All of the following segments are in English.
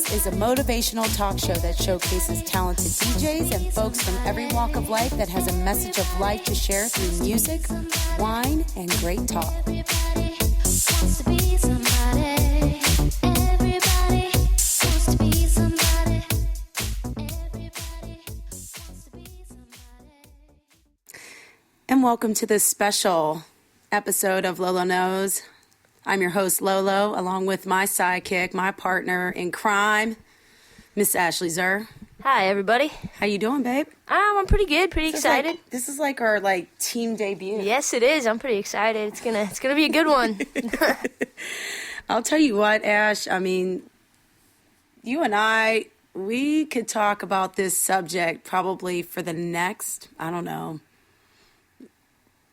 Knows is a motivational talk show that showcases talented DJs and folks from every walk of life that has a message of life to share through music, wine, and great talk. And welcome to this special episode of LOLO Knows. I'm your host, Lolo, along with my sidekick, my partner in crime, Miss Ashley Zer. Hi, everybody. How you doing, babe? I'm pretty good, pretty excited. This is like our team debut. Yes, it is. I'm pretty excited. It's gonna be a good one. I'll tell you what, Ash. I mean, you and I, we could talk about this subject probably for the next, I don't know,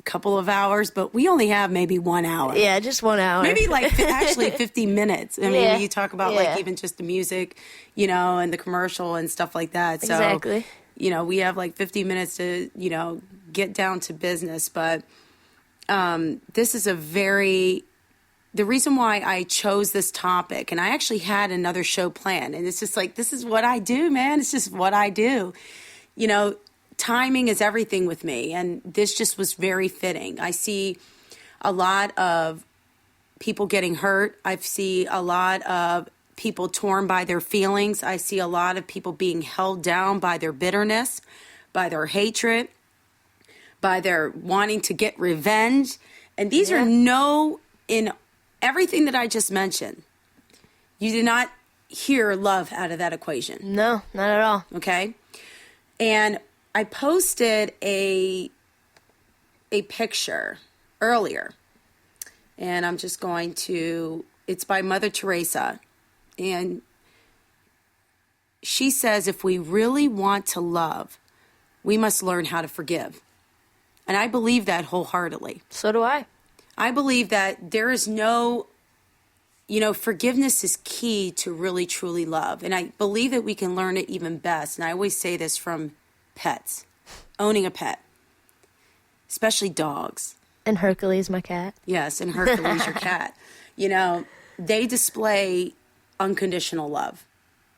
couple of hours, but we only have maybe 1 hour. Yeah, just 1 hour. Maybe actually 50 minutes. I mean, you talk about even just the music, and the commercial and stuff like that. So, exactly. We have 50 minutes to, get down to business. But this is the reason why I chose this topic, and I actually had another show planned, and it's just this is what I do, man. It's just what I do. Timing is everything with me, and this just was very fitting. I see a lot of people getting hurt. I see a lot of people torn by their feelings. I see a lot of people being held down by their bitterness, by their hatred, by their wanting to get revenge. And these are in everything that I just mentioned, you did not hear love out of that equation. No, not at all. Okay? And I posted a picture earlier, and I'm just going to, it's by Mother Teresa, and she says if we really want to love, we must learn how to forgive. And I believe that wholeheartedly. So do I. I believe that there is no, forgiveness is key to really, truly love. And I believe that we can learn it even best. And I always say this from pets, owning a pet, especially dogs. And Hercules, my cat. Yes, and Hercules, your cat. They display unconditional love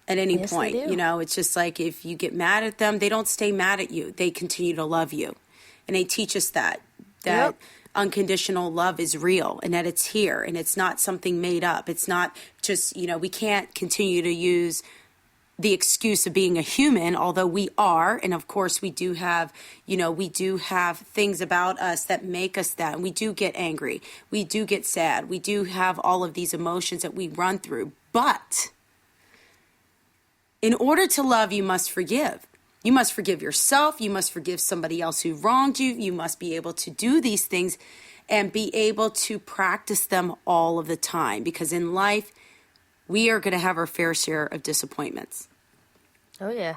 at any point. They do. It's just if you get mad at them, they don't stay mad at you. They continue to love you. And they teach us that unconditional love is real and that it's here and it's not something made up. It's not just, we can't continue to use the excuse of being a human, although we are, and of course we do have, we do have things about us that make us that, and we do get angry, we do get sad, we do have all of these emotions that we run through, but in order to love, you must forgive. You must forgive yourself, you must forgive somebody else who wronged you, you must be able to do these things and be able to practice them all of the time, because in life, we are going to have our fair share of disappointments. Oh, yeah.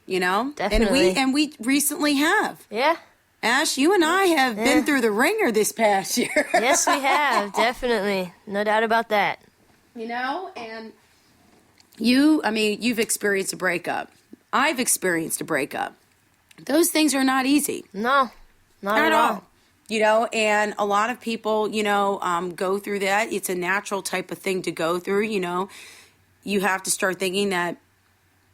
Definitely. And we recently have. Yeah. Ash, you and I have been through the ringer this past year. Yes, we have. Definitely. No doubt about that. And you've experienced a breakup. I've experienced a breakup. Those things are not easy. No, not at all. And a lot of people, go through that. It's a natural type of thing to go through. You have to start thinking that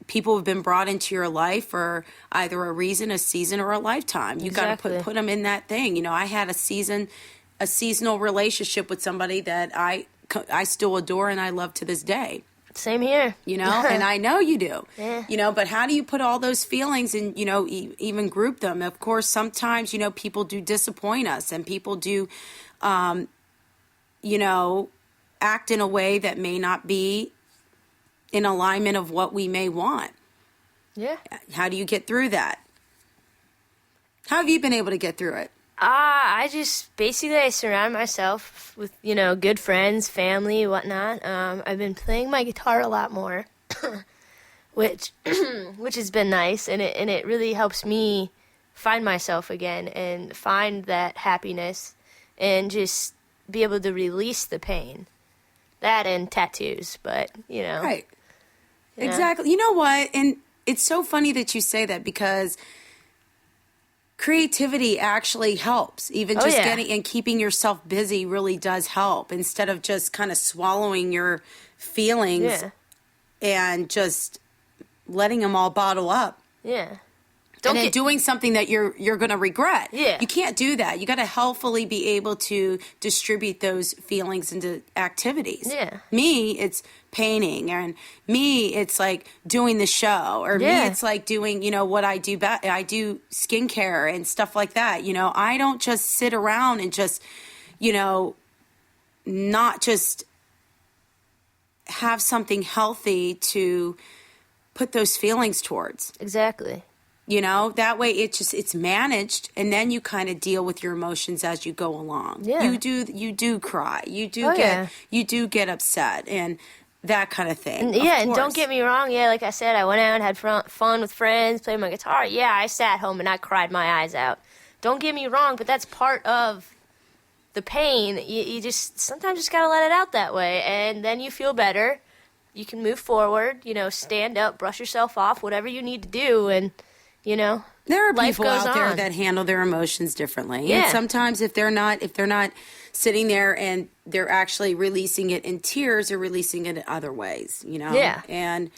people have been brought into your life for either a reason, a season, or a lifetime. You got to put them in that thing. I had a seasonal relationship with somebody that I still adore and I love to this day. Same here. And I know you do. Yeah. But how do you put all those feelings and, even group them? Of course, sometimes, people do disappoint us and people do, act in a way that may not be in alignment of what we may want. Yeah. How do you get through that? How have you been able to get through it? I just basically surround myself with, good friends, family, whatnot. I've been playing my guitar a lot more, which has been nice, and it really helps me find myself again and find that happiness and just be able to release the pain. That and tattoos, but Right. Exactly. You know what? And it's so funny that you say that because creativity actually helps. Even just getting and keeping yourself busy really does help instead of just kind of swallowing your feelings and just letting them all bottle up. Yeah. And then doing something that you're going to regret. Yeah. You can't do that. You got to healthfully be able to distribute those feelings into activities. Yeah. Me, it's painting, and me, it's like doing the show, or me, it's like doing, what I do. I do skincare and stuff like that. I don't just sit around and just, not just have something healthy to put those feelings towards. Exactly. That way it's managed, and then you kind of deal with your emotions as you go along. Yeah. You do cry. You do get upset and that kind of thing. And don't get me wrong. Yeah, like I said, I went out and had fun with friends, played my guitar. Yeah, I sat home and I cried my eyes out. Don't get me wrong, but that's part of the pain. You just sometimes just got to let it out that way, and then you feel better. You can move forward, stand up, brush yourself off, whatever you need to do, and there are life people goes out there on. that handle their emotions differently. Yeah. And sometimes if they're not sitting there and they're actually releasing it in tears or releasing it in other ways, Yeah. And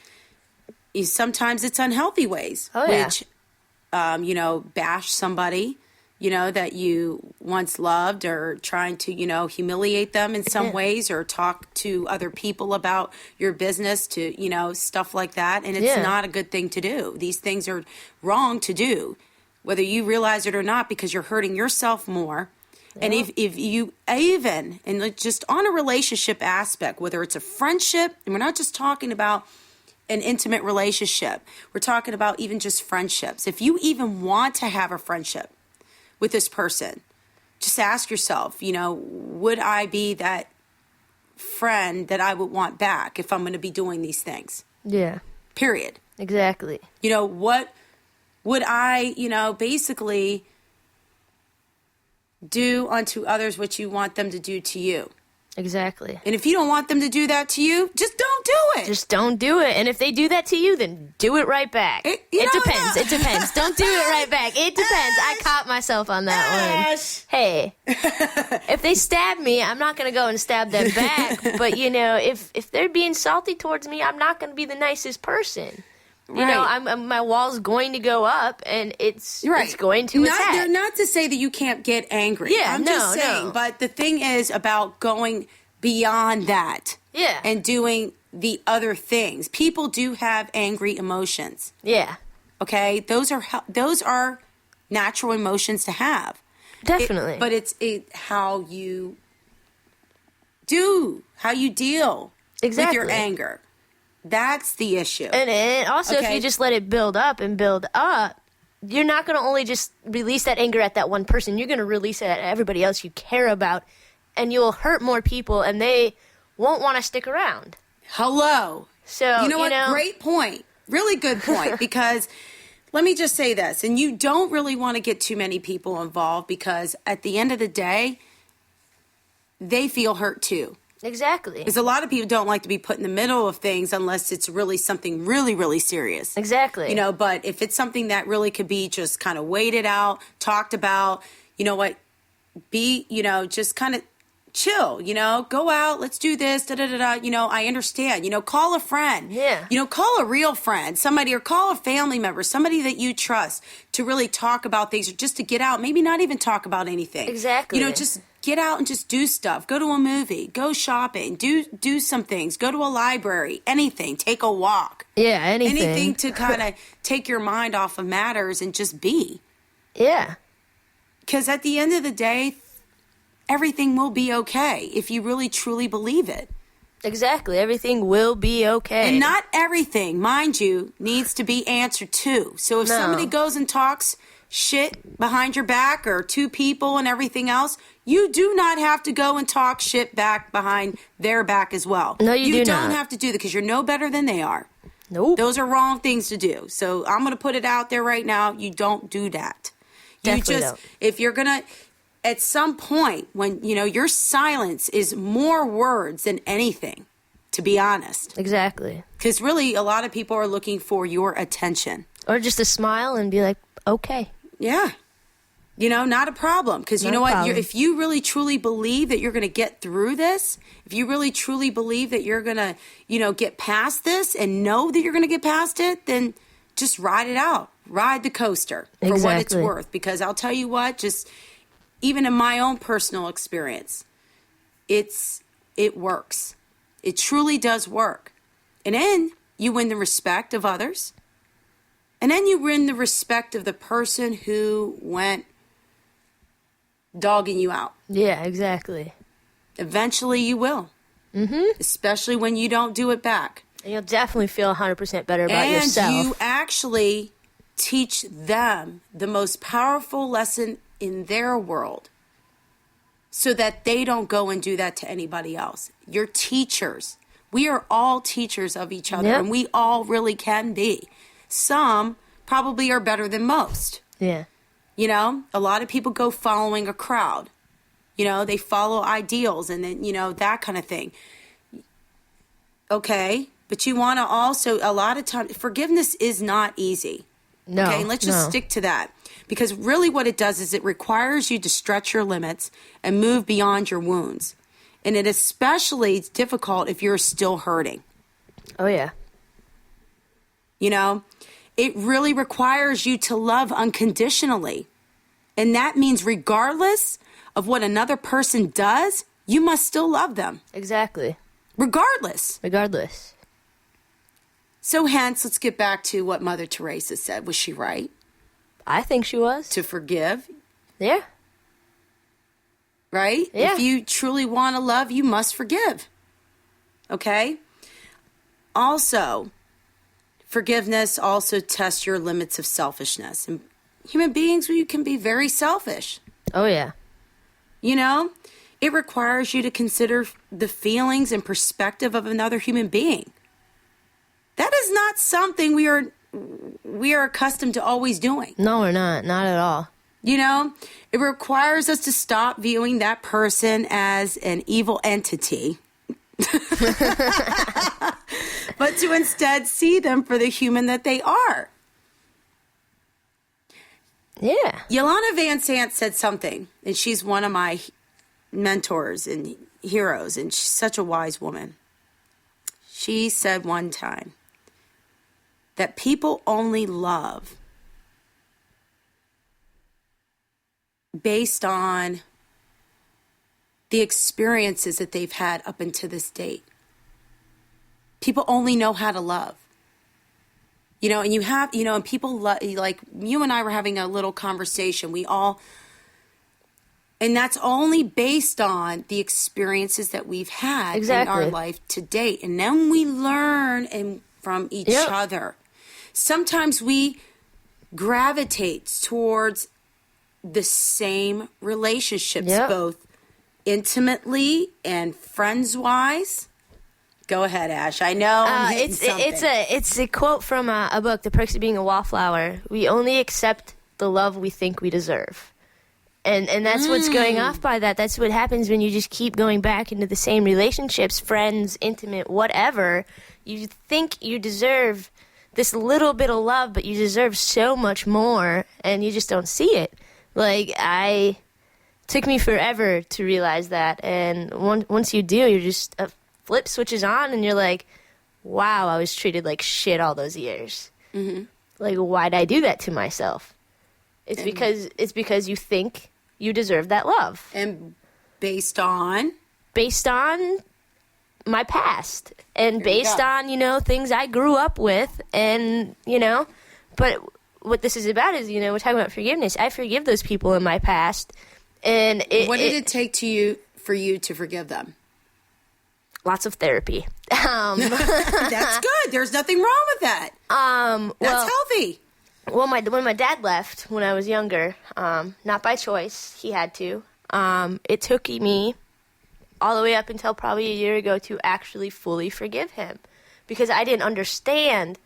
sometimes it's unhealthy ways, which, bash somebody, that you once loved, or trying to, humiliate them in some ways, or talk to other people about your business, to, stuff like that. And it's not a good thing to do. These things are wrong to do, whether you realize it or not, because you're hurting yourself more. Yeah. And if you even, and just on a relationship aspect, whether it's a friendship, and we're not just talking about an intimate relationship, we're talking about even just friendships. If you even want to have a friendship with this person, just ask yourself, would I be that friend that I would want back if I'm going to be doing these things? Yeah. Period. Exactly. What would I, basically do unto others what you want them to do to you? Exactly. And if you don't want them to do that to you, just don't do it. Just don't do it. And if they do that to you, then do it right back. It depends. It depends. Don't do it right back. It depends. I caught myself on that one. Hey, if they stab me, I'm not going to go and stab them back. But, if they're being salty towards me, I'm not going to be the nicest person. My wall's going to go up, and it's going to attack. Not to say that you can't get angry. Yeah, I'm just saying. No. But the thing is about going beyond that. Yeah. And doing the other things. People do have angry emotions. Yeah. Okay? Those are natural emotions to have. Definitely. But it's how you deal with your anger. That's the issue. And also, if you just let it build up, you're not going to only just release that anger at that one person. You're going to release it at everybody else you care about, and you'll hurt more people, and they won't want to stick around. Hello. So, you know what? Great point. Really good point. Because let me just say this, and you don't really want to get too many people involved, because at the end of the day, they feel hurt too. Exactly. Because a lot of people don't like to be put in the middle of things unless it's really something really, really serious. Exactly. But if it's something that really could be just kind of waited out, talked about, just kind of chill, go out, let's do this, I understand, call a friend. Yeah. Call a real friend, somebody, or call a family member, somebody that you trust, to really talk about things, or just to get out, maybe not even talk about anything. Exactly. Just get out and just do stuff. Go to a movie, go shopping, do some things, go to a library, anything, take a walk. Yeah, anything. Anything to kind of take your mind off of matters and just be. Yeah. Because at the end of the day, everything will be okay if you really truly believe it. Exactly. Everything will be okay. And not everything, mind you, needs to be answered to. So if somebody goes and talks shit behind your back, or two people and everything else, you do not have to go and talk shit back behind their back as well. No, you don't have to do that, because you're no better than they are. Nope. Those are wrong things to do. So I'm going to put it out there right now. You don't do that. Definitely don't. If you're going to, at some point when, your silence is more words than anything, to be honest. Exactly. Because really, a lot of people are looking for your attention. Or just a smile and be like, okay. Yeah. Not a problem. Because you know what? If you really truly believe that you're going to get through this, if you really truly believe that you're going to, get past this and know that you're going to get past it, then just ride it out. Ride the coaster for what it's worth. Because I'll tell you what, just even in my own personal experience, it works. It truly does work. And then you win the respect of others. And then you win the respect of the person who went dogging you out. Yeah, exactly. Eventually you will. Mm-hmm. Especially when you don't do it back. And you'll definitely feel 100% better about yourself. And you actually teach them the most powerful lesson in their world so that they don't go and do that to anybody else. You're teachers. We are all teachers of each other, and we all really can be. Some probably are better than most. Yeah. A lot of people go following a crowd. They follow ideals and then, that kind of thing. Okay. But you want to also, a lot of times, forgiveness is not easy. No. Okay. And let's just stick to that. Because really what it does is it requires you to stretch your limits and move beyond your wounds. And it especially is difficult if you're still hurting. Oh, yeah. It really requires you to love unconditionally. And that means regardless of what another person does, you must still love them. Exactly. Regardless. So hence, let's get back to what Mother Teresa said. Was she right? I think she was. To forgive. Yeah. Right? Yeah. If you truly want to love, you must forgive. Okay? Also, forgiveness also tests your limits of selfishness. And human beings, you can be very selfish. Oh, yeah. It requires you to consider the feelings and perspective of another human being. That is not something we are accustomed to always doing. No, we're not. Not at all. It requires us to stop viewing that person as an evil entity. But to instead see them for the human that they are. Yeah. Yolanda Van Sant said something, and she's one of my mentors and heroes, and she's such a wise woman. She said one time that people only love based on the experiences that they've had up until this date. People only know how to love. And you have, and people like you and I were having a little conversation. And that's only based on the experiences that we've had in our life to date. And then we learn from each other. Sometimes we gravitate towards the same relationships, both intimately and friends-wise. Go ahead, Ash. I know it's a quote from a book, The Perks of Being a Wallflower. We only accept the love we think we deserve. And that's what's going off by that. That's what happens when you just keep going back into the same relationships, friends, intimate, whatever. You think you deserve this little bit of love, but you deserve so much more, and you just don't see it. Took me forever to realize that, and once you do, you're just flip switches on, and you're like, wow, I was treated like shit all those years. Mm-hmm. Like, why'd I do that to myself? It's because you think you deserve that love. And based on my past, and based on, things I grew up with, and, but what this is about is, we're talking about forgiveness. I forgive those people in my past. And what did it take for you to forgive them? Lots of therapy. That's good. There's nothing wrong with that. That's healthy. Well, when my dad left when I was younger, not by choice, he had to. It took me all the way up until probably a year ago to actually fully forgive him, because I didn't understand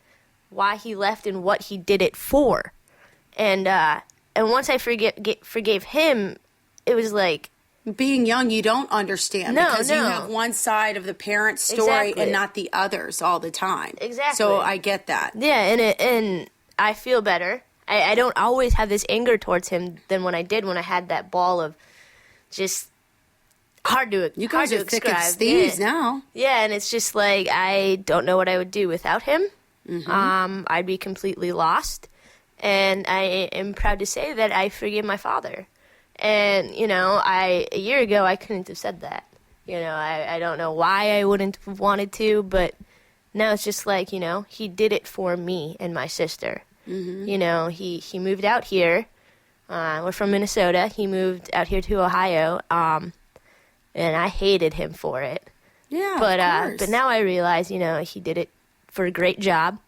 why he left and what he did it for. And once I forgave him, it was like, being young, you don't understand because you have one side of the parent's story and not the others all the time. Exactly. So I get that. Yeah, and I feel better I don't always have this anger towards him than when I did when I had that ball of just hard to You guys hard are to thick as describe. thieves Yeah. now. Yeah, and it's just like I don't know what I would do without him. Mm-hmm. I'd be completely lost. And I am proud to say that I forgive my father. And, you know, a year ago, I couldn't have said that. You know, I don't know why I wouldn't have wanted to, but now it's just like, you know, he did it for me and my sister. Mm-hmm. You know, he moved out here. We're from Minnesota. He moved out here to Ohio, and I hated him for it. Yeah, But of course. but now I realize, you know, he did it for a great job,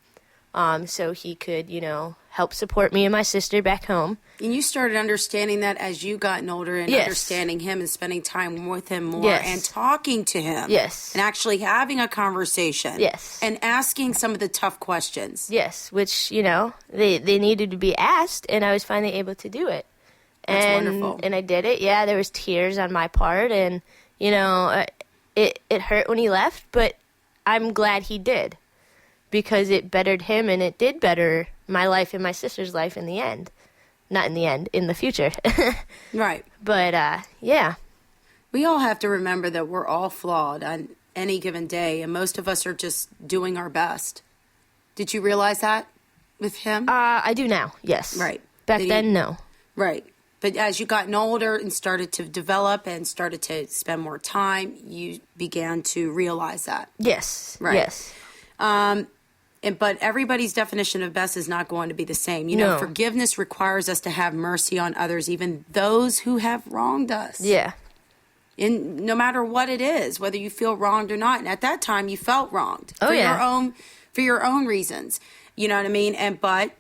so he could, you know, help support me and my sister back home. And you started understanding that as you gotten older and Yes. understanding him and spending time with him more Yes. and talking to him. Yes. And actually having a conversation. Yes. And asking some of the tough questions. Yes, which, you know, they needed to be asked, and I was finally able to do it. That's and, wonderful. And I did it. Yeah, there was tears on my part, and, you know, it hurt when he left, but I'm glad he did because it bettered him, and it did better my life and my sister's life in the end. Not in the end, in the future. Right. But, yeah. We all have to remember that we're all flawed on any given day, and most of us are just doing our best. Did you realize that with him? I do now, yes. Right. Back Did he- then, no. Right. But as you gotten older and started to develop and started to spend more time, you began to realize that. Yes. Right. Yes. But everybody's definition of best is not going to be the same. You know, No. forgiveness requires us to have mercy on others, even those who have wronged us. Yeah. And no matter what it is, whether you feel wronged or not. And at that time, you felt wronged Oh, for yeah. your own reasons. You know what I mean? But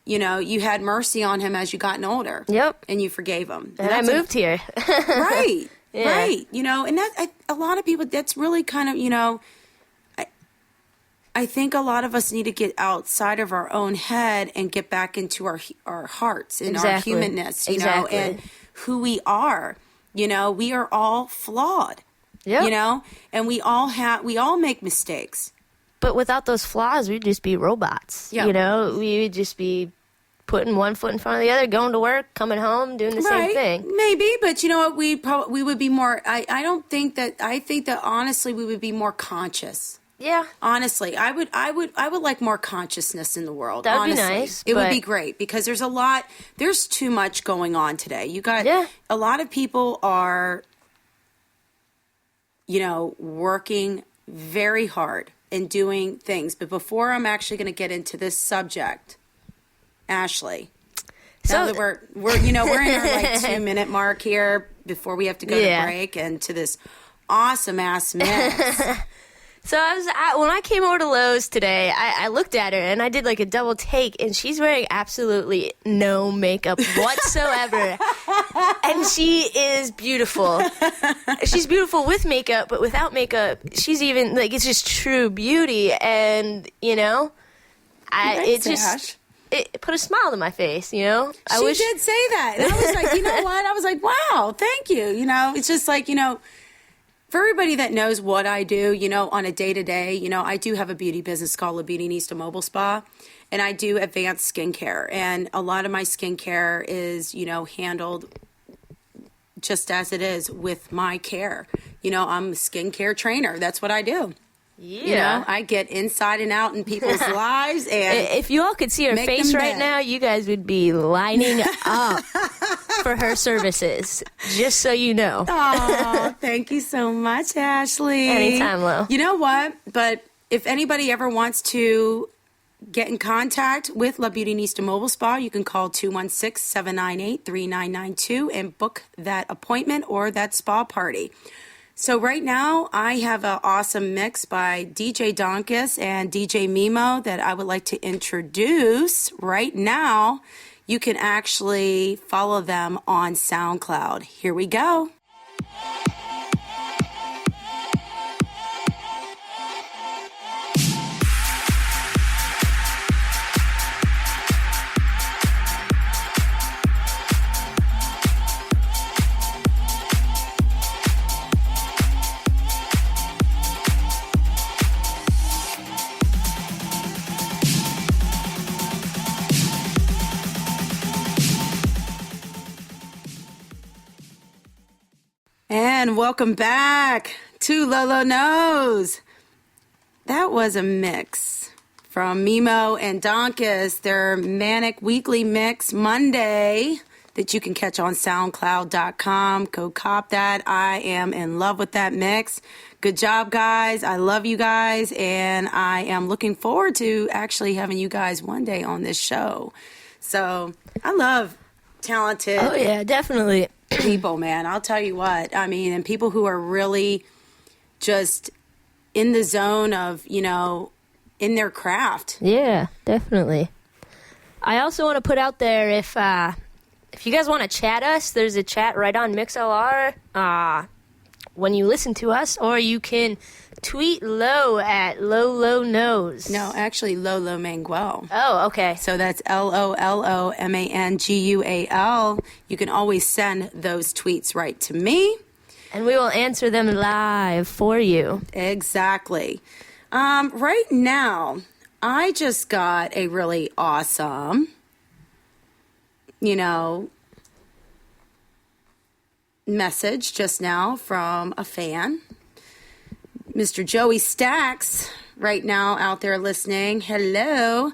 you know, you had mercy on him as you gotten older. Yep. And you forgave him. And I that's moved here. right. Yeah. Right. You know, and a lot of people, that's really kind of, you know, I think a lot of us need to get outside of our own head and get back into our hearts and Exactly. our humanness, you Exactly. know, and who we are. You know, we are all flawed. Yep. You know, and we all make mistakes. But without those flaws, we'd just be robots. Yeah. You know, we would just be putting one foot in front of the other, going to work, coming home, doing the same thing. Maybe, but you know what? We would be more. I think that honestly, we would be more conscious. Yeah. Honestly, I would like more consciousness in the world. That would be honestly. nice, It would but- be great because there's too much going on today. You got Yeah. a lot of people are, you know, working very hard and doing things. But before I'm actually going to get into this subject, Ashley, now that we're in our like 2-minute mark here before we have to go Yeah. to break and to this awesome ass mix. So when I came over to Lowe's today, I looked at her and I did like a double take, and she's wearing absolutely no makeup whatsoever. And she is beautiful. She's beautiful with makeup, but without makeup, she's even like, it's just true beauty. And, you know, it put a smile to my face, you know? She did say that. And I was like, you know what? I was like, wow, thank you. You know, it's just like, you know, for everybody that knows what I do, you know, on a day-to-day, you know, I do have a beauty business called La Beauty Mobile Spa, and I do advanced skincare. And a lot of my skincare is, you know, handled just as it is with my care. You know, I'm a skincare trainer. That's what I do. Yeah. You know, I get inside and out in people's lives. And If you all could see her make face them right bad. now, you guys would be lining up for her services, just so you know. oh, thank you so much, Ashley. Anytime, Lo. You know what? But if anybody ever wants to get in contact with La Beauty Mobile Spa, you can call 216-798-3992 and book that appointment or that spa party. So right now, I have an awesome mix by DJ Donkus and DJ Mimo that I would like to introduce right now. You can actually follow them on SoundCloud. Here we go. And welcome back to LOLO Knows. That was a mix from Mimo and Donkus, their Manic Weekly Mix Monday that you can catch on SoundCloud.com. Go cop that. I am in love with that mix. Good job, guys. I love you guys, and I am looking forward to actually having you guys one day on this show. So I love talented Oh, yeah, definitely. people, man. I'll tell you what. I mean, and people who are really just in the zone of, you know, in their craft. Yeah, definitely. I also want to put out there if you guys want to chat us, there's a chat right on MixLR when you listen to us, or you can tweet Lo at LOLO Knows. No, actually, Lolo Manguel. Oh, okay. So that's LOLOMANGUAL. You can always send those tweets right to me. And we will answer them live for you. Exactly. Right now, I just got a really awesome, message just now from a fan. Mr. Joey Stacks, right now out there listening. Hello.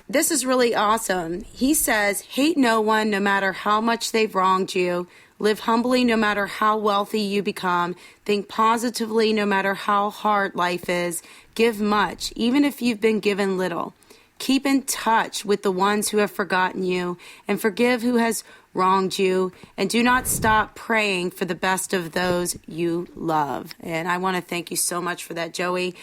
This is really awesome. He says, hate no one no matter how much they've wronged you. Live humbly no matter how wealthy you become. Think positively no matter how hard life is. Give much, even if you've been given little. Keep in touch with the ones who have forgotten you, and forgive who has wronged you, and do not stop praying for the best of those you love. And I want to thank you so much for that, Joey.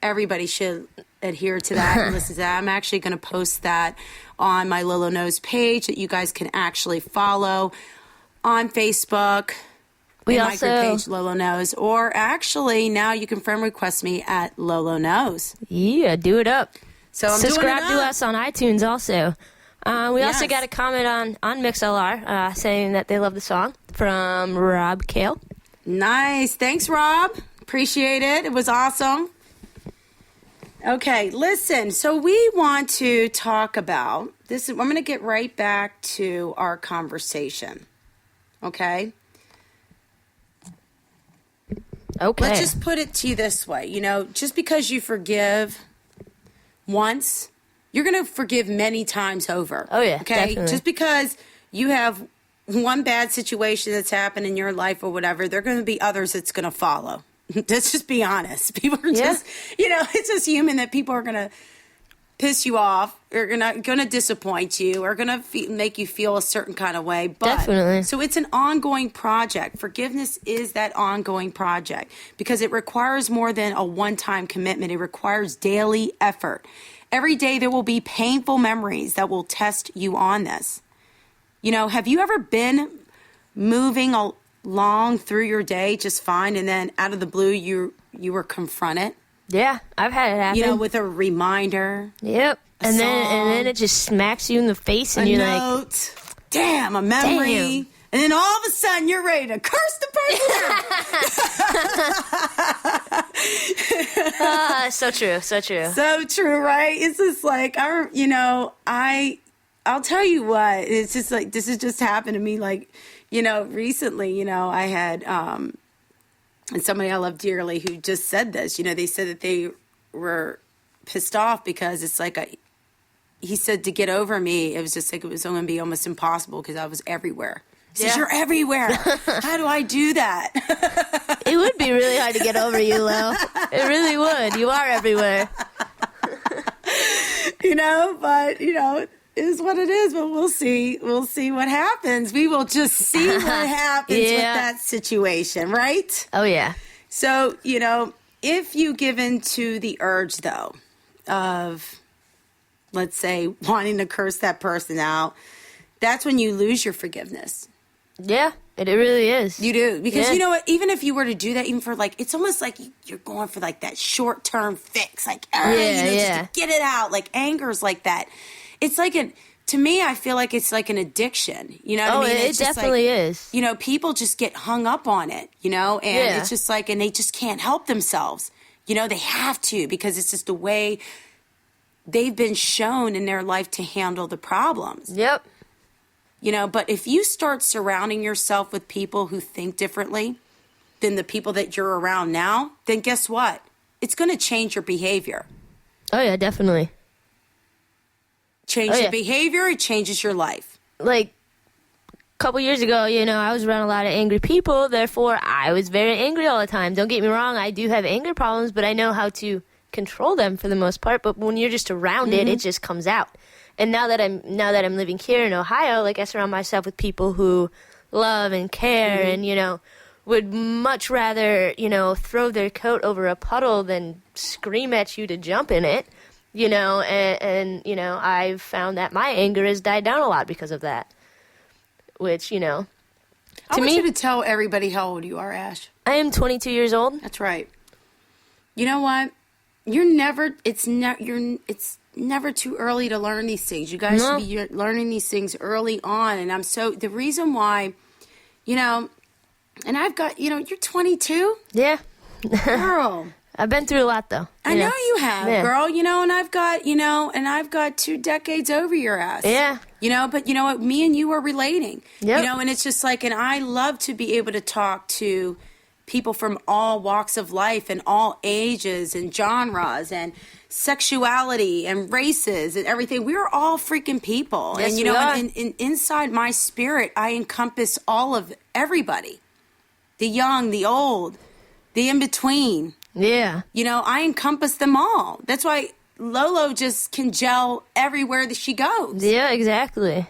Everybody should adhere to that and listen to that. I'm actually going to post that on my LOLO Knows page that you guys can actually follow on Facebook. We my also group page, LOLO Knows, or actually now you can friend request me at LOLO Knows. Yeah, do it up. So I'm subscribe doing it to up. us on iTunes also. We also Yes. got a comment on MixLR saying that they love the song from Rob Kale. Nice. Thanks, Rob. Appreciate it. It was awesome. Okay, listen. So we want to talk about this. I'm going to get right back to our conversation. Okay? Okay. Let's just put it to you this way. Just because you forgive once, you're going to forgive many times over. Oh, yeah, Okay? definitely. Just because you have one bad situation that's happened in your life or whatever, there are going to be others that's going to follow. Let's just be honest. People are just, it's just human that people are going to piss you off, or going to disappoint you, or going to make you feel a certain kind of way. But, Definitely. So it's an ongoing project. Forgiveness is that ongoing project because it requires more than a one-time commitment. It requires daily effort. Every day there will be painful memories that will test you on this. Have you ever been moving along through your day just fine, and then out of the blue you were confronted? Yeah, I've had it happen. With a reminder. Yep. And song, then it just smacks you in the face, and a you're note, damn, a memory. Damn. And then all of a sudden you're ready to curse the person. so true, so true. So true, right? It's just like, I'll tell you what, it's just like, this has just happened to me. Like, recently, I had, and somebody I love dearly who just said this, they said that they were pissed off because it's like, he said to get over me, it was just like, it was going to be almost impossible because I was everywhere. He says, you're everywhere. How do I do that? It would be really hard to get over you, Lo. It really would. You are everywhere. But, it is what it is, but we'll see. We'll see what happens. We will just see what happens with that situation, right? Oh, yeah. So, if you give in to the urge, though, of, let's say, wanting to curse that person out, that's when you lose your forgiveness. Yeah, it really is. You do. Because you know what? Even if you were to do that, even for it's almost like you're going for that short-term fix. Just to get it out. Like anger's like that. It's like to me, I feel like it's like an addiction. You know what I mean? It definitely is. People just get hung up on it, and it's just like, and they just can't help themselves. They have to, because it's just the way they've been shown in their life to handle the problems. Yep. You know, but if you start surrounding yourself with people who think differently than the people that you're around now, then guess what? It's going to change your behavior. Oh, yeah, definitely. Your behavior, it changes your life. Like, a couple years ago, you know, I was around a lot of angry people, therefore I was very angry all the time. Don't get me wrong, I do have anger problems, but I know how to control them for the most part. But when you're just around it, it just comes out. And now that I'm living here in Ohio, like, I surround myself with people who love and care and, you know, would much rather, you know, throw their coat over a puddle than scream at you to jump in it, you know, and you know, I've found that my anger has died down a lot because of that, which, you know, I want you to tell everybody how old you are, Ash. I am 22 years old. That's right. You know what? It's never too early to learn these things. You guys should be learning these things early on. And the reason why, you know, and I've got, you know, you're 22? Yeah. Girl. I've been through a lot, though. I know you have, girl. You know, and I've got 2 decades over your ass. Yeah. You know, but you know what? Me and you are relating. Yep. You know, and it's just like, and I love to be able to talk to people from all walks of life and all ages and genres and sexuality and races and everything. We are all freaking people. Yes, and, you know, and inside my spirit, I encompass all of everybody. The young, the old, the in-between. Yeah. You know, I encompass them all. That's why Lolo just can gel everywhere that she goes. Yeah, exactly.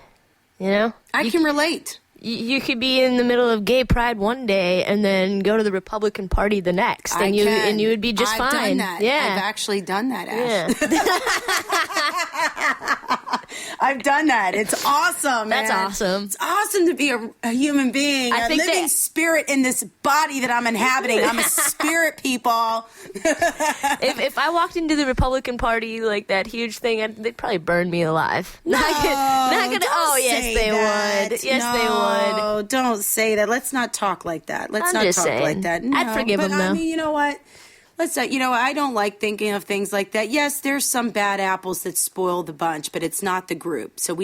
You know? I can relate. You could be in the middle of gay pride one day and then go to the Republican Party the next. And you would be just fine. I've done that. Yeah. I've actually done that, Ash. Yeah. I've done that. It's awesome, man. That's awesome. It's awesome to be a human being, a living spirit in this body that I'm inhabiting. I'm a spirit, people. If I walked into the Republican Party like that huge thing, they'd probably burn me alive. No, yes, they would. Yes, they would. Oh, don't say that. Let's not talk like that. Let's not talk like that. No, I'd forgive them, though. I mean, you know what? You know, I don't like thinking of things like that. Yes, there's some bad apples that spoil the bunch, but it's not the group. So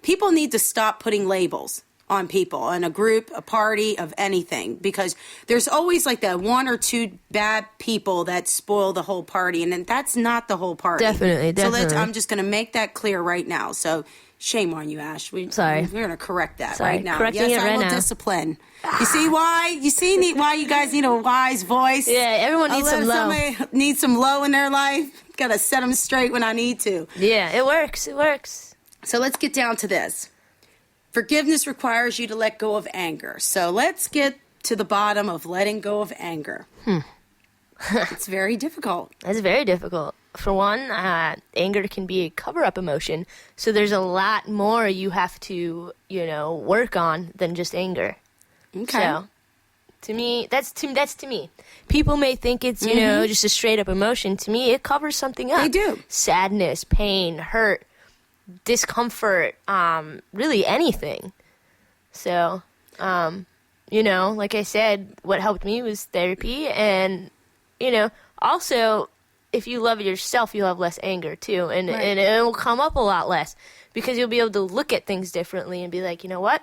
people need to stop putting labels on people, on a group, a party, of anything, because there's always like that 1 or 2 bad people that spoil the whole party, and then that's not the whole party. Definitely. So I'm just going to make that clear right now. So shame on you, Ash. Sorry. We're going to correct that Sorry. right now. Correcting yes, it right I will now. discipline. You see why? Why you guys need a wise voice? Yeah, everyone needs some low. Somebody needs some low in their life. Got to set them straight when I need to. Yeah, it works. It works. So let's get down to this. Forgiveness requires you to let go of anger. So let's get to the bottom of letting go of anger. It's very difficult. It's very difficult. For one, anger can be a cover-up emotion, so there's a lot more you have to, you know, work on than just anger. Okay. So, to me, that's to me. People may think it's, you know, just a straight-up emotion. To me, it covers something up. They do. Sadness, pain, hurt, discomfort, really anything. So, you know, like I said, what helped me was therapy, and, you know, also, if you love yourself, you'll have less anger too, and it will come up a lot less because you'll be able to look at things differently and be like, you know what?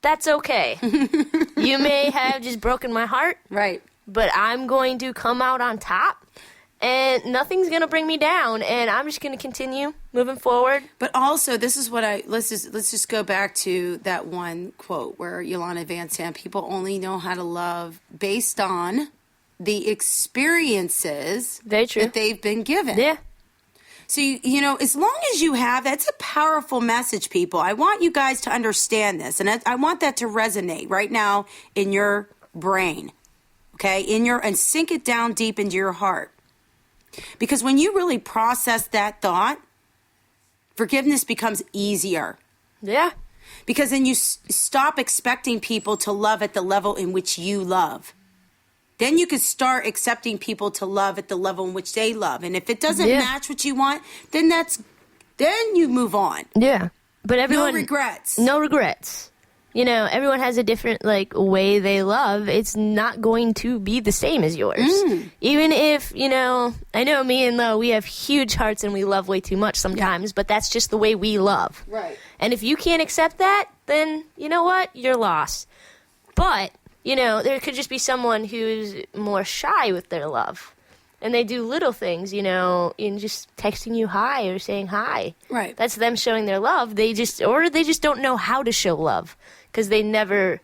That's okay. You may have just broken my heart, right? But I'm going to come out on top, and nothing's going to bring me down, and I'm just going to continue moving forward. But also, this is what let's just go back to that one quote where Yolanda Van Sant, people only know how to love based on the experiences that they've been given. Yeah. So, you know, as long as you have, that's a powerful message, people. I want you guys to understand this. And I want that to resonate right now in your brain, okay? And sink it down deep into your heart. Because when you really process that thought, forgiveness becomes easier. Yeah. Because then you stop expecting people to love at the level in which you love. Then you can start accepting people to love at the level in which they love. And if it doesn't match what you want, then you move on. Yeah. But everyone... No regrets. No regrets. You know, everyone has a different, like, way they love. It's not going to be the same as yours. Even if, you know, I know me and Lo, we have huge hearts and we love way too much sometimes, but that's just the way we love. Right. And if you can't accept that, then, you know what? You're lost. But, you know, there could just be someone who's more shy with their love. And they do little things, you know, in just texting you hi or saying hi. Right. That's them showing their love. They just don't know how to show love because they never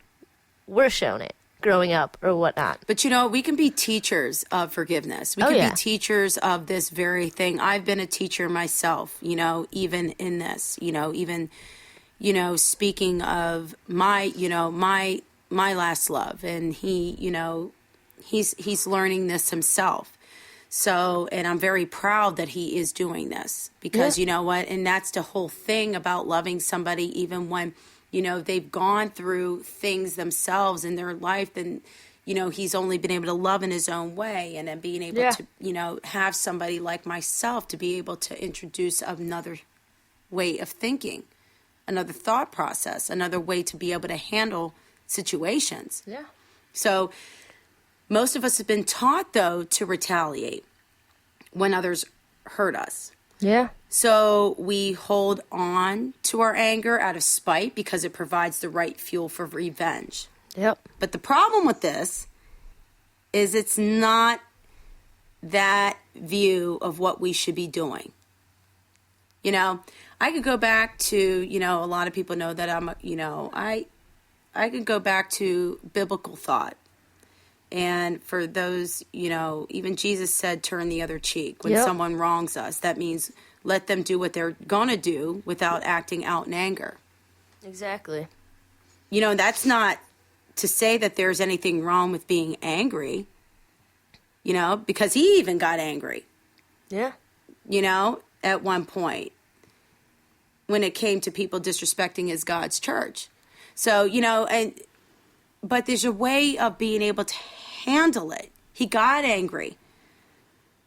were shown it growing up or whatnot. But, you know, we can be teachers of forgiveness. We can be teachers of this very thing. I've been a teacher myself, you know, even in this, you know, even, you know, speaking of my, you know, my last love. And he, you know, he's learning this himself. So, and I'm very proud that he is doing this because you know what? And that's the whole thing about loving somebody, even when, you know, they've gone through things themselves in their life, and, you know, he's only been able to love in his own way, and then being able to, you know, have somebody like myself to be able to introduce another way of thinking, another thought process, another way to be able to handle situations. Yeah. So most of us have been taught, though, to retaliate when others hurt us. Yeah. So we hold on to our anger out of spite because it provides the right fuel for revenge. Yep. But the problem with this is it's not that view of what we should be doing. You know, I could go back to, you know, a lot of people know that I'm, you know, I could go back to biblical thought. And for those, you know, even Jesus said, turn the other cheek when someone wrongs us. That means let them do what they're going to do without acting out in anger. Exactly. You know, that's not to say that there's anything wrong with being angry, you know, because he even got angry. Yeah. You know, at one point when it came to people disrespecting his God's church. So, you know, but there's a way of being able to handle it. He got angry,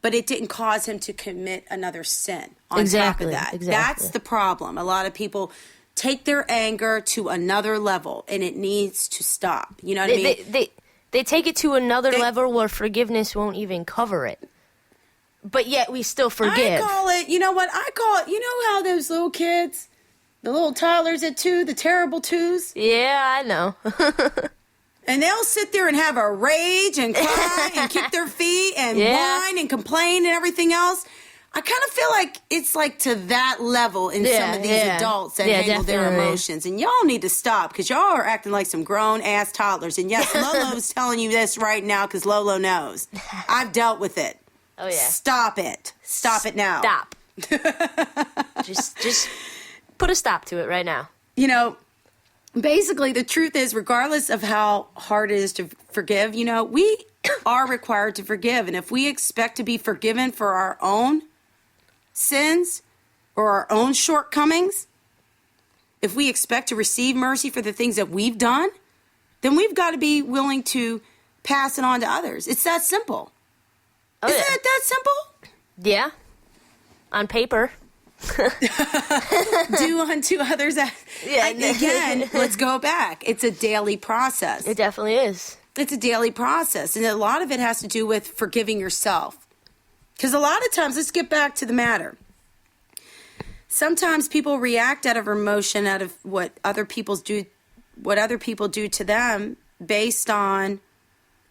but it didn't cause him to commit another sin on top of that. Exactly. That's the problem. A lot of people take their anger to another level, and it needs to stop. You know what I mean? They take it to another level where forgiveness won't even cover it. But yet we still forgive. I call it, you know what? I call it, you know how those little kids, the little toddlers at 2, the terrible 2s? Yeah, I know. And they'll sit there and have a rage and cry and kick their feet and whine and complain and everything else. I kind of feel like it's like to that level in some of these adults that handle their emotions. And y'all need to stop because y'all are acting like some grown-ass toddlers. And yes, Lolo's telling you this right now because Lolo knows. I've dealt with it. Oh, yeah. Stop it. Stop it now. Stop. just put a stop to it right now. You know, basically, the truth is, regardless of how hard it is to forgive, you know, we are required to forgive. And if we expect to be forgiven for our own sins or our own shortcomings, if we expect to receive mercy for the things that we've done, then we've got to be willing to pass it on to others. It's that simple. Isn't it that simple? Yeah. On paper. Do unto others. Again, let's go back. It's a daily process. It definitely is. It's a daily process. And a lot of it has to do with forgiving yourself. Because a lot of times, let's get back to the matter. Sometimes people react out of emotion, out of what other people do to them based on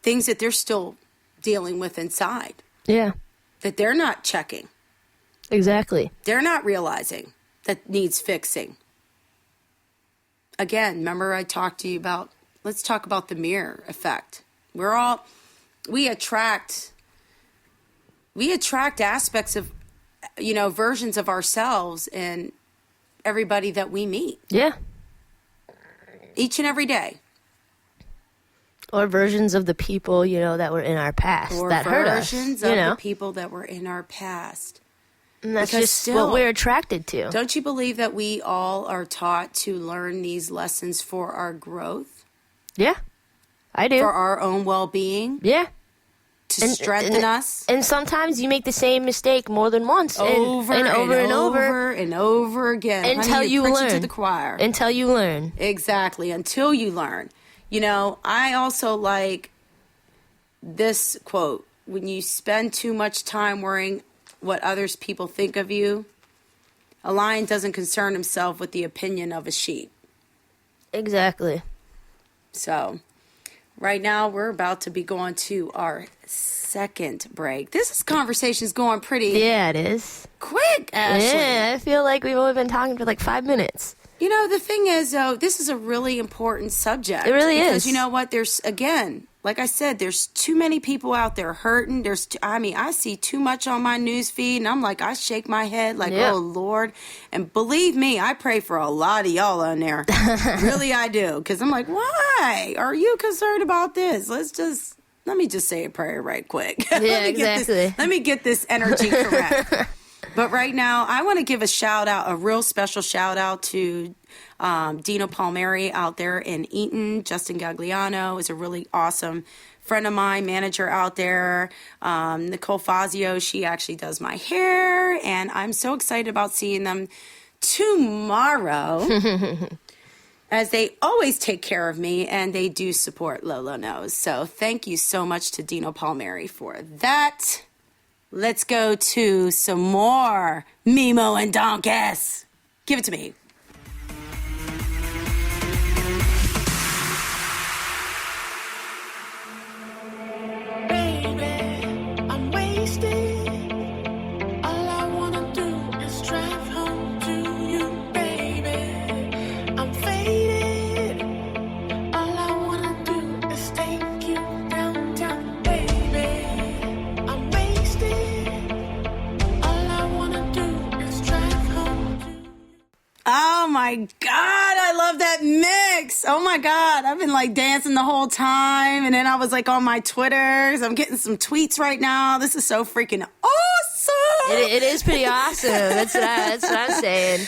things that they're still dealing with inside. Yeah. That they're not checking. Exactly. They're not realizing that needs fixing. Again, remember I talked to you about, let's talk about the mirror effect. We attract aspects of, you know, versions of ourselves in everybody that we meet. Yeah. Each and every day. Or versions of the people, you know, that were in our past that hurt us. Versions of the people that were in our past. And that's just what we're attracted to. Don't you believe that we all are taught to learn these lessons for our growth? Yeah, I do. For our own well-being? Yeah. to strengthen us. And sometimes you make the same mistake more than once. Over and over again. Until Honey, you preach it learn. to the choir. Until you learn. Exactly. Until you learn. You know, I also like this quote. When you spend too much time worrying what others people think of you, a lion doesn't concern himself with the opinion of a sheep. Exactly. So, right now we're about to be going to our second break. This conversation's going pretty Yeah, it is. quick, Ashley. Yeah, I feel like we've only been talking for like 5 minutes. You know, the thing is, though, this is a really important subject. It really because is. You know what? There's, again, like I said, there's too many people out there hurting. I see too much on my news feed, and I'm like, I shake my head like, Yeah. oh, Lord. And believe me, I pray for a lot of y'all on there. Really, I do. Because I'm like, why are you concerned about this? Let me just say a prayer right quick. Yeah, exactly. Let me get this energy correct. But right now, I want to give a real special shout out to Dino Palmieri out there in Eaton. Justin Gagliano is a really awesome friend of mine, manager out there. Nicole Fazio, she actually does my hair. And I'm so excited about seeing them tomorrow. As they always take care of me, and they do support Lolo Knows. So thank you so much to Dino Palmieri for that. Let's go to some more Mimo and Donkus. Give it to me. Baby, I'm wasted. All I wanna do is drive home to you, baby. I'm faded. All I wanna do is take you downtown, baby. I'm wasted. All I wanna do is drive home to you. Oh my God, I love that mix. Oh my God, I've been like dancing the whole time. And then I was like on my Twitters. I'm getting some tweets right now. This is so freaking awesome. It is pretty awesome. That's what I'm saying.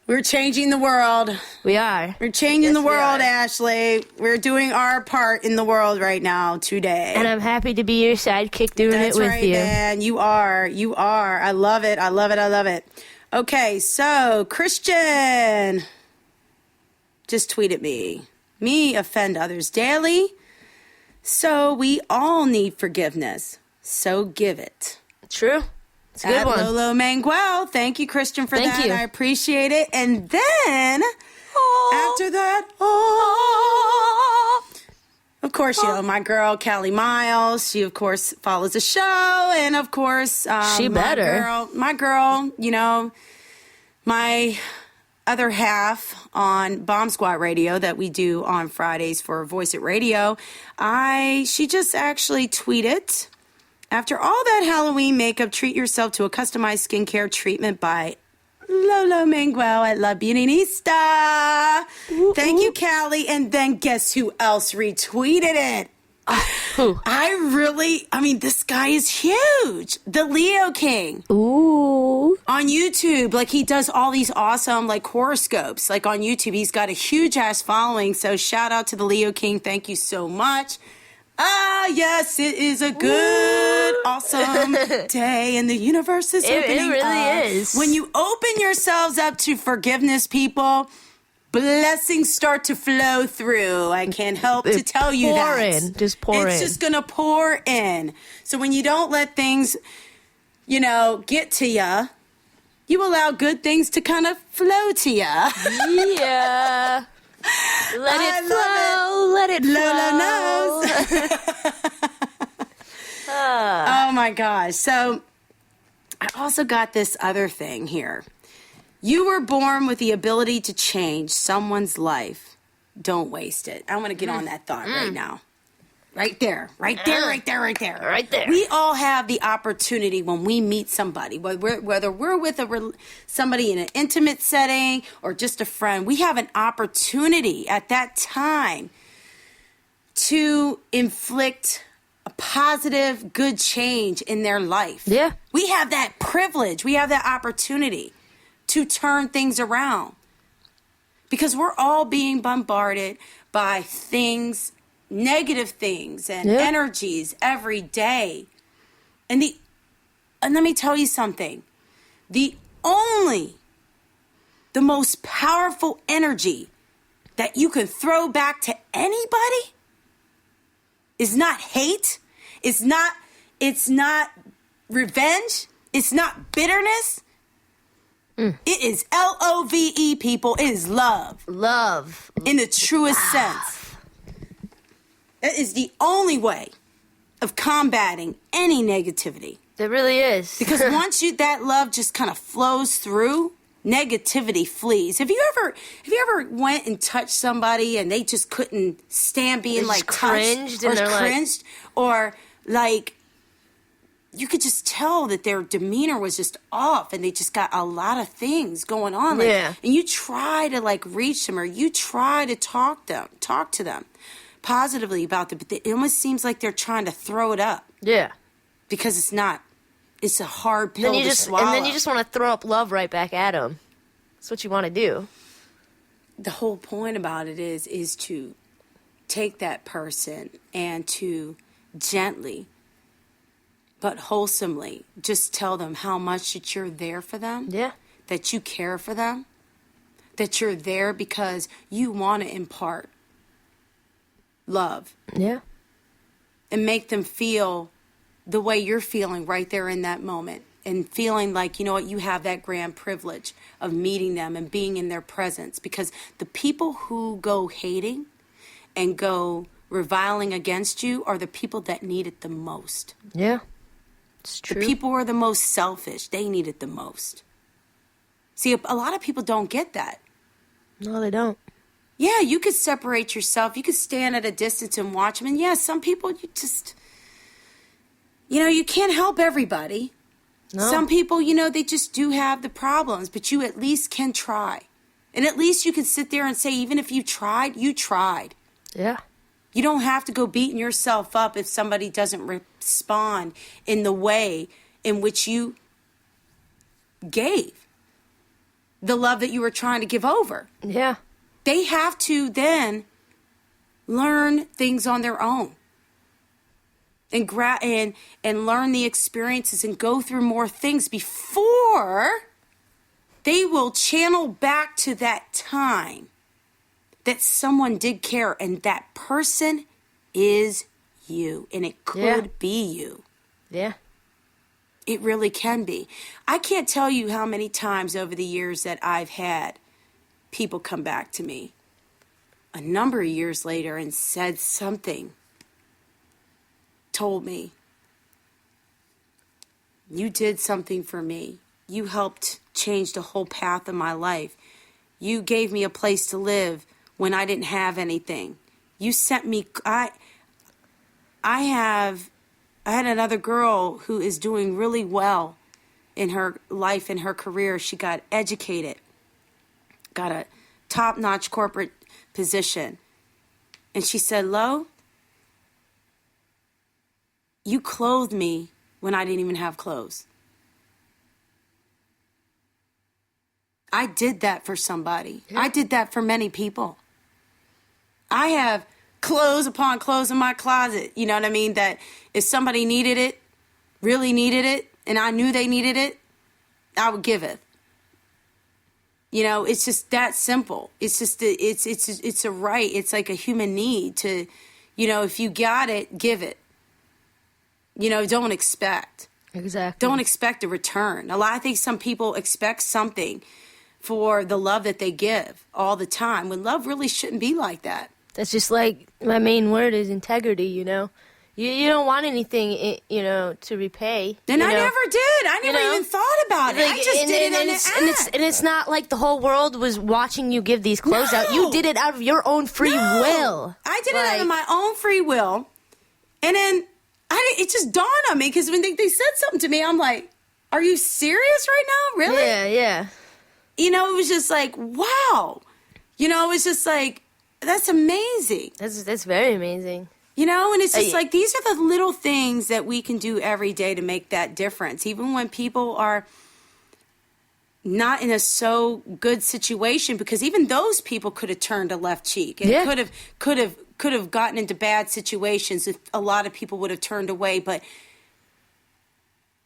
We're changing the world. We are. We're changing Yes, the we world, are. Ashley. We're doing our part in the world right now today. And I'm happy to be your sidekick doing That's it with right, you. man. You are. I love it. I love it. Okay, so Christian just tweeted me. Me offend others daily, so we all need forgiveness. So give it. True. It's a good At one. Lolo Manguel. Thank you, Christian, for Thank that. you. I appreciate it. And then after that, of course, you know, my girl, Callie Miles, she, of course, follows the show. And, of course, She better. my girl, you know, my other half on Bomb Squad Radio that we do on Fridays for Voice It Radio, she just actually tweeted, after all that Halloween makeup, treat yourself to a customized skincare treatment by Lolo Manguel at La Beautyista. Thank you, Callie. And then guess who else retweeted it? Who? This guy is huge. The Leo King. Ooh. On YouTube, like he does all these awesome like horoscopes. Like on YouTube, he's got a huge ass following. So shout out to the Leo King. Thank you so much. Yes, it is a good, awesome day, and the universe is opening It really up. is. When you open yourselves up to forgiveness, people, blessings start to flow through. I can't help to tell you pour that. in. Just pour It's in. just gonna pour in. So when you don't let things, you know, get to you, you allow good things to kind of flow to you. Yeah. Let I it love flow. Let it flow. Lolo knows. Oh my gosh. So I also got this other thing here. You were born with the ability to change someone's life. Don't waste it. I want to get on that thought right now. Right there. Right there. Right there. We all have the opportunity when we meet somebody, whether we're with somebody in an intimate setting or just a friend, we have an opportunity at that time to inflict a positive, good change in their life. Yeah. We have that privilege. We have that opportunity to turn things around because we're all being bombarded by things negative things and energies every day. And let me tell you something. The most powerful energy that you can throw back to anybody is not hate. It's not revenge. It's not bitterness. It is LOVE, people. It is love. Love. In the truest sense. That is the only way of combating any negativity. It really is. Because once that love just kind of flows through, negativity flees. Have you ever went and touched somebody and they just couldn't stand being They just touched cringed or and they're cringed or you could just tell that their demeanor was just off and they just got a lot of things going on. And you try to reach them or you try to talk to them positively about them, but it almost seems like they're trying to throw it up. Yeah. Because it's a hard pill to swallow. And then you just want to throw up love right back at them. That's what you want to do. The whole point about it is to take that person and to gently but wholesomely just tell them how much that you're there for them. Yeah. That you care for them. That you're there because you want to impart love. Yeah. And make them feel the way you're feeling right there in that moment. And feeling like, you know what, you have that grand privilege of meeting them and being in their presence. Because the people who go hating and go reviling against you are the people that need it the most. Yeah. It's true. The people who are the most selfish, they need it the most. See, a lot of people don't get that. No, they don't. Yeah, you could separate yourself. You could stand at a distance and watch them. And yeah, some people you can't help everybody. No. Some people, they just do have the problems, but you at least can try. And at least you can sit there and say, even if you tried, you tried. Yeah. You don't have to go beating yourself up if somebody doesn't respond in the way in which you gave the love that you were trying to give over. Yeah. They have to then learn things on their own and learn the experiences and go through more things before they will channel back to that time that someone did care, and that person is you, and it could be you. Yeah. It really can be. I can't tell you how many times over the years that I've had people come back to me a number of years later and said something, told me, you did something for me. You helped change the whole path of my life. You gave me a place to live when I didn't have anything. You sent me, I had another girl who is doing really well in her life, in her career. She got educated, got a top-notch corporate position. And she said, Lo, you clothed me when I didn't even have clothes. I did that for somebody. Yeah. I did that for many people. I have clothes upon clothes in my closet, you know what I mean? That if somebody needed it, really needed it, and I knew they needed it, I would give it. It's just that simple. It's just, it's a right. It's like a human need to, if you got it, give it. Don't expect. Exactly. Don't expect a return. I think some people expect something for the love that they give all the time, when love really shouldn't be like that. That's just like my main word is integrity, You don't want anything, to repay. And I never did. I never even thought about it. I just did it on the act. And it's not like the whole world was watching you give these clothes out. You did it out of your own free will. I did it out of my own free will. And then it just dawned on me, because when they said something to me, I'm like, are you serious right now? Really? Yeah. It was just like, wow. It was just like, that's amazing. That's very amazing. And it's just like, these are the little things that we can do every day to make that difference. Even when people are not in a so good situation, because even those people could have turned a left cheek and could have could have gotten into bad situations if a lot of people would have turned away, but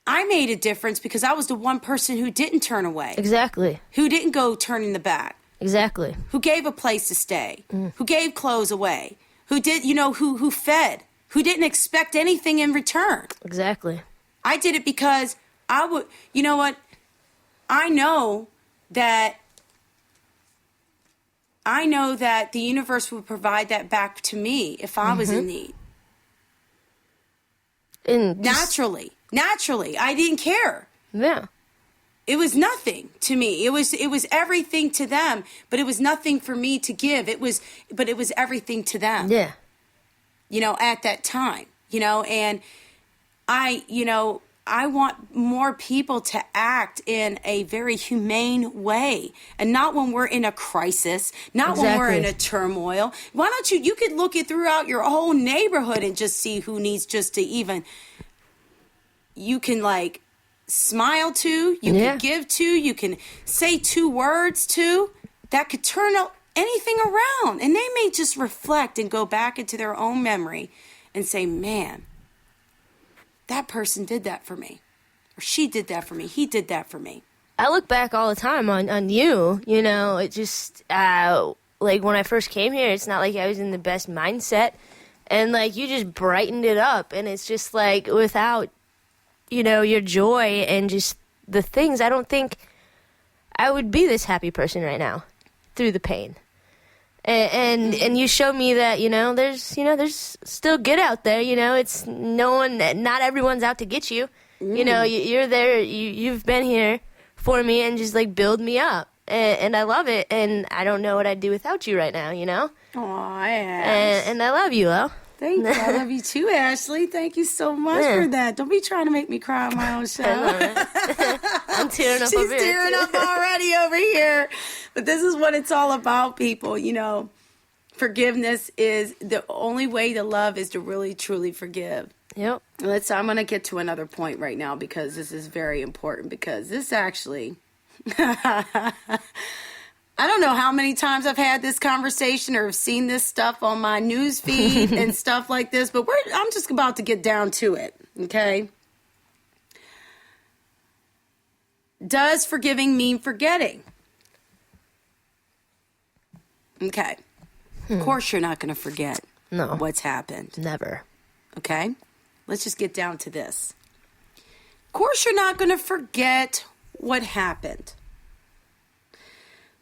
I made a difference because I was the one person who didn't turn away. Exactly. Who didn't go turning the back. Exactly. Who gave a place to stay. Who gave clothes away. Who did, who fed. Who didn't expect anything in return. Exactly. I did it because I would, you know what? I know that the universe would provide that back to me if I was in need. And Naturally, I didn't care. Yeah. It was nothing to me. It was everything to them, but it was nothing for me to give. But it was everything to them. Yeah. At that time, and I want more people to act in a very humane way, and not when we're in a crisis, not when we're in a turmoil. Why don't you could look it throughout your whole neighborhood and just see who needs just to even, you can like smile to, you can give to, you can say 2 words to, that could turn anything around. And they may just reflect and go back into their own memory and say, man, that person did that for me. Or she did that for me. He did that for me. I look back all the time on you, it just, like when I first came here, it's not like I was in the best mindset. And like you just brightened it up. And it's just like without, your joy and just the things, I don't think I would be this happy person right now through the pain. And you show me that, there's still good out there, it's not everyone's out to get you. You're there, you've been here for me and just like build me up. And I love it. And I don't know what I'd do without you right now, Aw, Ash. And I love you, Lo. Thank you. I love you too, Ashley. Thank you so much for that. Don't be trying to make me cry on my own show. I'm tearing up She's over here. tearing up already over here. But this is what it's all about, people. Forgiveness is the only way to love is to really, truly forgive. Yep. I'm going to get to another point right now because this is very important because this actually... I don't know how many times I've had this conversation or have seen this stuff on my news feed and stuff like this, but I'm just about to get down to it, okay? Does forgiving mean forgetting? Okay. Of course you're not going to forget what's happened. Never. Okay? Let's just get down to this. Of course you're not going to forget what happened.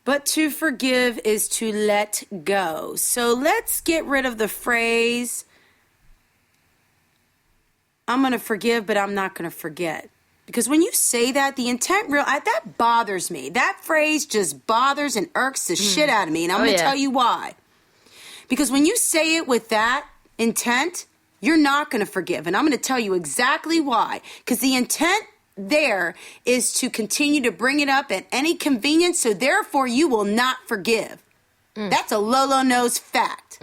But to forgive is to let go. So let's get rid of the phrase, I'm going to forgive, but I'm not going to forget. Because when you say that, the intent that bothers me. That phrase just bothers and irks the shit out of me. And I'm going to tell you why. Because when you say it with that intent, you're not going to forgive. And I'm going to tell you exactly why. Because the intent there is to continue to bring it up at any convenience, so therefore you will not forgive. That's a LOLO knows fact.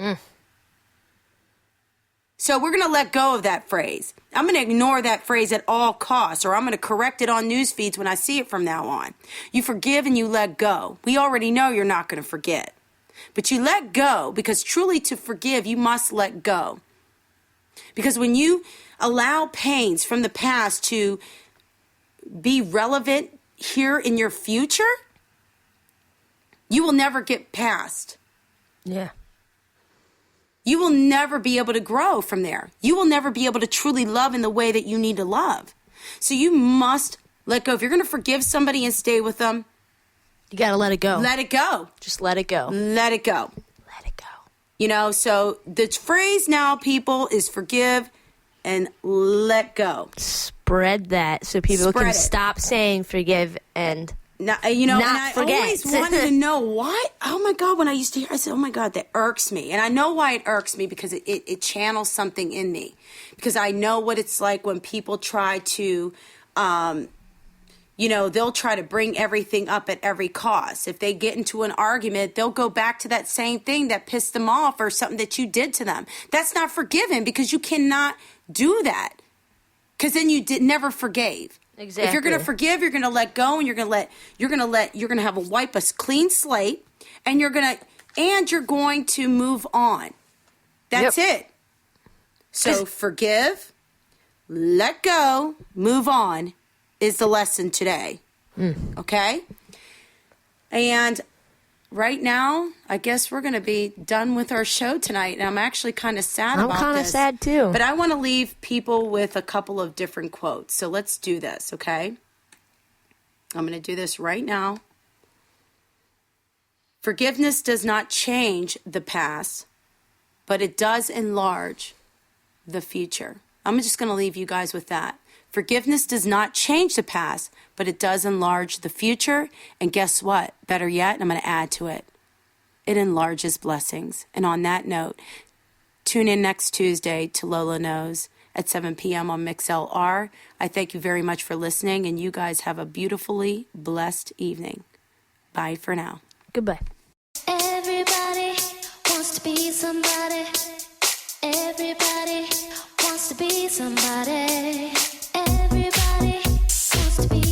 So we're going to let go of that phrase. I'm going to ignore that phrase at all costs, or I'm going to correct it on news feeds when I see it from now on. You forgive and you let go. We already know you're not going to forget. But you let go, because truly to forgive, you must let go. Because when you allow pains from the past to be relevant here in your future, you will never get past. Yeah. You will never be able to grow from there. You will never be able to truly love in the way that you need to love. So you must let go. If you're going to forgive somebody and stay with them, you got to let it go. Let it go. Just let it go. Let it go. Let it go. So the phrase now, people, is forgive and let go. Spread that so people can stop saying forgive and not not forget. I always wanted to know why. Oh my God, when I used to hear, I said, oh my God, that irks me. And I know why it irks me, because it channels something in me. Because I know what it's like when people try to, they'll try to bring everything up at every cost. If they get into an argument, they'll go back to that same thing that pissed them off or something that you did to them. That's not forgiving, because you cannot do that. Because then you never forgave. Exactly. If you're going to forgive, you're going to let go, and you're going to have a wipe a clean slate, and you're going to move on. That's it. So forgive, let go, move on is the lesson today. Okay? And right now, I guess we're going to be done with our show tonight. And I'm actually kind of sad about this. I'm kind of sad too. But I want to leave people with a couple of different quotes. So let's do this, okay? I'm going to do this right now. Forgiveness does not change the past, but it does enlarge the future. I'm just going to leave you guys with that. Forgiveness does not change the past, but it does enlarge the future. And guess what? Better yet, I'm going to add to it. It enlarges blessings. And on that note, tune in next Tuesday to LOLO Knows at 7 p.m. on MixLR. I thank you very much for listening, and you guys have a beautifully blessed evening. Bye for now. Goodbye. Everybody wants to be somebody. Everybody wants to be somebody. Everybody wants to be